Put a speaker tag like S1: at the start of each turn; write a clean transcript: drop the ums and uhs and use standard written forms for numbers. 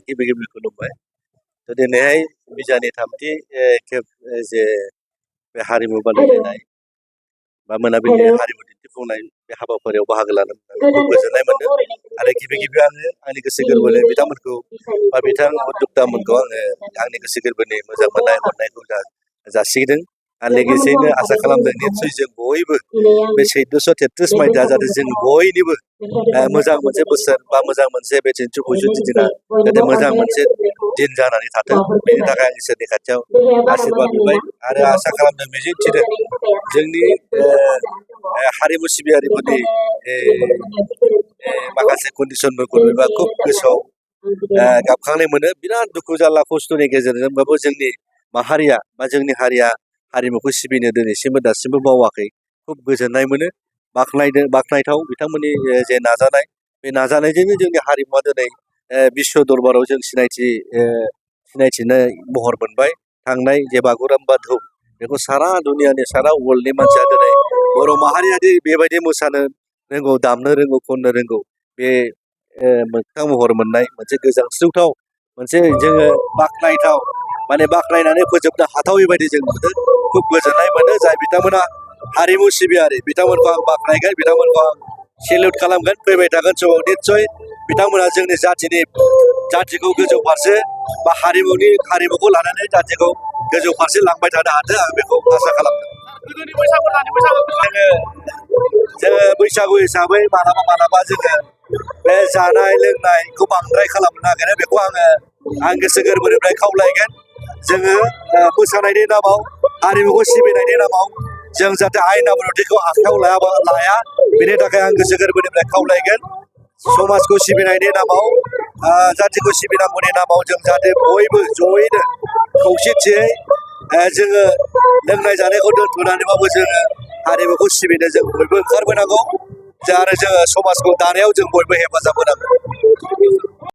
S1: गिबि गिबि खुलुमबाय। दिनैहाय बिजानि थामथि खेब जे बे हारिमु बादायलायनाय बा मोनाबिलि हारिमु दिन्थिफुंनाय बे हाबाफारियाव बाहागो लानो मोननानै खुब गोजोननाय मोनदों आरो गिबि गिबि आङो आंनि गोसो गोरबोनि बिथांमोनखौ बा बिथां उद्दक्तामोनखौ आङो आंनि गोसो गोरबोनि मोजां मोननाय हरनायखौ जासिदों आरो लोगोसेयैनो आसा खालामदों निस्सय जों बयबो बे 1433 मायथाइया जाहाथे जों बयनिबो मोजां मोनसे बोसोर बा मोजां मोनसे बे 2465 दिना जाहाथे मोजां मोनसे दिन जानानै थाथों बेनि थाखाय आं इसोरनि खाथियाव आशीर्बाद बिबाय आरो आसा खालामदों मिजिंथिदों जोंनि हारिमु सिबियारिफोरनि माखासे कन्डिसनफोरखौ नुयोबा खुब गोसोआव गाबखांनाय मोनो। बिराद दुखु जारला खस्थ'नि गेजेरजोंबाबो जोंनि माहारिया बा जोंनि हारिया हारिमुखौ सिबिनो दिनैसिमबो दासिमबो बावाखै खुब गोजोननाय मोनो। बाख्नायथाव बिथांमोननि जे नाजानाय बे नाजानायजोंनो जोंनि हारिमुवा दिनै बिश्व दरबाराव जों सिनायथिनाय महर मोनबाय। थांनाय जे बागुरुम्बा दोहौ बेखौ सारा दुनियानि सारा वर्ल्डनि मानसिया दिनै बर' माहारियादि बेबायदि मोसानो रोंगौ दामनो रोंगौ खननो रोंगौ बे मोगथां महर मोननाय मोनसे गोजांस्रिवथाव मोनसे जोङो बाख्नायथाव माने बाख्नायनानै फोजोबनो हाथावै बायदि जों नुदों। खुब गोजोननाय मोनो जाय बिथांमोना हारिमु सिबियारि बिथांमोनखौ आं बाख्नायगोन बिथांमोनखौ आं सेलिउट खालामगोन। फैबाय थागोन समाव निस्सय बिथांमोना जोंनि जाथिखौ गोजौ फारसे बा हारिमुखौ लानानै जाथिखौ गोजौ फारसे लांबाय थानो हाथों आं बेखौ आसा खालामदों। जोङो बैसागु हिसाबै मालाबा जोङो बे जानाय लोंनायखौ बांद्राय खालामनो नागिरो बेखौ आं गोसो गोरबोनिफ्राय खावलायगोन। जोङो मोसानायनि नामाव हारिमुखौ सिबिनायनि नामाव जों जाहाथे आयेन आब्रुथिखौ आखायाव लाया बेनि थाखाय आं गोसो गोरबोनिफ्राय खावलायगोन। समाजखौ सिबिनायनि नामाव जाथिखौ सिबिनांगौनि नामाव जों जाहाथे बयबो जयैनो खौसेथियै जोङो लोंनाय जानायखौ दोनथ'नानैबाबो जोङो हारिमुखौ सिबिनो जों बयबो ओंखारबोनांगौ आरो जोङो समाजखौ दानायाव जों बयबो हेफाजाब होनांगौ।